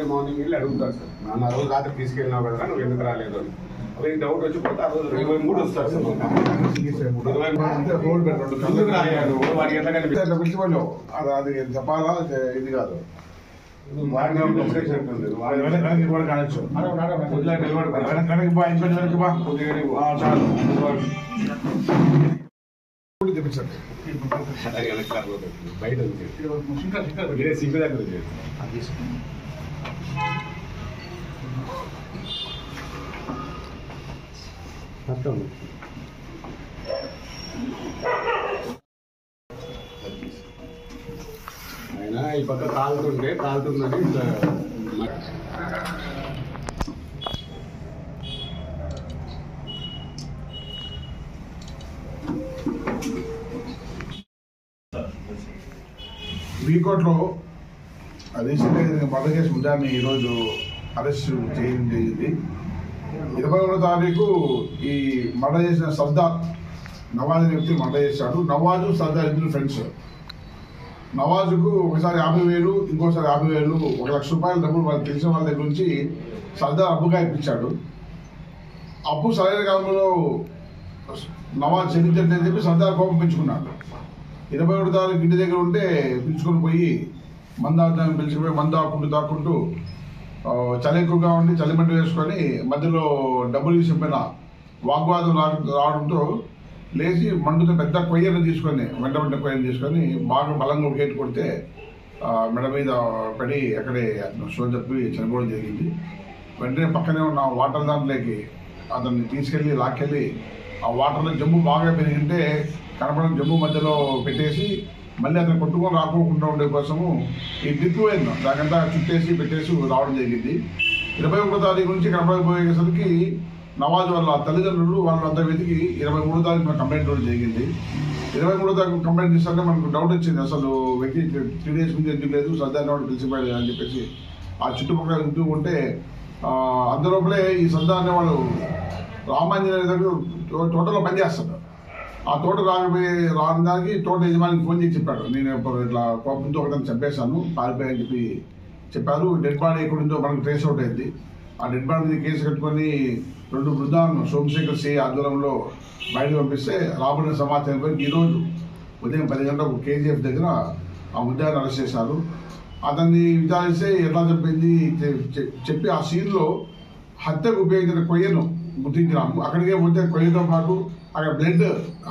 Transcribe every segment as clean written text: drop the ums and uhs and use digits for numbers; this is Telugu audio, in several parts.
మార్నింగ్ వెళ్ళి అడుగుతారు సార్, నన్ను ఆ రోజు రాత్రి తీసుకెళ్ళినావు కదా నువ్వు ఎందుకు రాలేదు అని. అవి డౌట్ వచ్చిపోతే ఆ రోజు 23 వస్తారు సార్. 23 ఎందుకు రాయాడు వాడికి ఎట్లా కనిపిస్తుంది అది చెప్పాలా ఇది కాదు. బయట సింక్ దగ్గర అయినా ఈ పక్క కాలుతుందని ఇట్లా వీకోట్లో రీసెంట్గా మర్డర్ కేసు ముద్దాన్ని ఈరోజు అరెస్ట్ చేయడం జరిగింది. 21వ తారీఖు ఈ మర్డర్ చేసిన సర్దార్ నవాజ్ అనే వ్యక్తి మర్డర్ చేశాడు. నవాజు సర్దార్ ఇద్దరు ఫ్రెండ్స్. నవాజుకు ఒకసారి 50,000, ఇంకోసారి 50,000, 1,00,000 రూపాయల డబ్బులు వాళ్ళు తెలిసిన వాళ్ళ దగ్గర నుంచి సర్దార్ అప్పుగా ఇప్పించాడు. అప్పు సరైన కాలంలో నవాజ్ చెల్లించండి చెప్పి సర్దార్ కోపం పెంచుకున్నాడు. 21వ తారీఖు ఇంటి దగ్గర ఉంటే పిలుచుకొని పోయి మందాన్ని పిలిచిపోయి దాక్కుంటూ చలి ఎక్కువగా ఉండి చలిమంట వేసుకొని మధ్యలో డబ్బులు తీసుకుపోయిన వాగ్వాదం రావడంతో లేచి మండుతో పెద్ద కొయ్యను తీసుకొని వెంట కొయ్యను తీసుకొని బాగా బలంగా గేట్ కొడితే మెడ మీద పడి అక్కడే షో చెప్పి చనిపోవడం జరిగింది. వెంటనే పక్కనే ఉన్న వాటర్ దాంట్లోకి అతన్ని తీసుకెళ్ళి లాక్కెళ్ళి ఆ వాటర్లో జమ్ము బాగా పెరిగింటే కనపడడం జమ్ము మధ్యలో పెట్టేసి మళ్ళీ అతను కొట్టుకొని రాకోకుండా ఉండే కోసము ఈ డ్రిప్ వేను దానికంతా చుట్టేసి పెట్టేసి రావడం జరిగింది. 21వ తారీఖు నుంచి కనపడకపోయేసరికి నవాజ్ వాళ్ళ తల్లిదండ్రులు వాళ్ళంతా వెతికి 23వ తారీఖున కంప్లైంట్ ఇవ్వడం జరిగింది. 23వ తారీఖు కంప్లైంట్ ఇస్తానే మనకు డౌట్ వచ్చింది, అసలు వ్యక్తి 3 days ముందు ఎందుకు లేదు, సర్దార్ వాడు పిలిచిపోయాడు అని చెప్పేసి ఆ చుట్టుపక్కల వెళ్తూ ఉంటే అందులోపలే ఈ సర్దార్ అనేవాడు రామాంజనేయ దగ్గర తోటలో పనిచేస్తాడు. ఆ తోట రావడానికి తోట యజమానికి ఫోన్ చేసి చెప్పాడు, నేను ఇట్లా కోపంతో ఒకదాన్ని చంపేశాను పారిపోయాయని చెప్పి చెప్పారు. డెడ్ బాడీ ఎక్కడుందో మనకు ట్రేస్ అవుట్ అయింది. ఆ డెడ్ బాడీ మీద కేసు కట్టుకొని 2 బృందాలను సోమశేఖర్ సి ఆధ్వర్యంలో బయటకు పంపిస్తే రాబడిన సమాచారం పై ఈరోజు ఉదయం 10 గంటలకు KGF దగ్గర ఆ ముద్దాయిని అరెస్ట్ చేశారు. అతన్ని విచారిస్తే ఎట్లా చెప్పింది చెప్పి ఆ సీన్లో హత్యకు ఉపయోగించిన కొయ్యను గుర్తించినాము. అక్కడికే పోతే కొయ్యతో పాటు అక్కడ బ్లడ్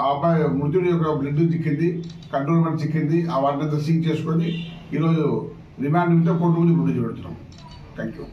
ఆ అబ్బాయి మృతుడి యొక్క బ్లడ్ చిక్కింది, కంట్రోల్మెంట్ చిక్కింది. ఆ వాటిని సీజ్ చేసుకొని ఈరోజు రిమాండ్ మీద కోర్టు ముందు గురించి పెడుతున్నాం. Thank you.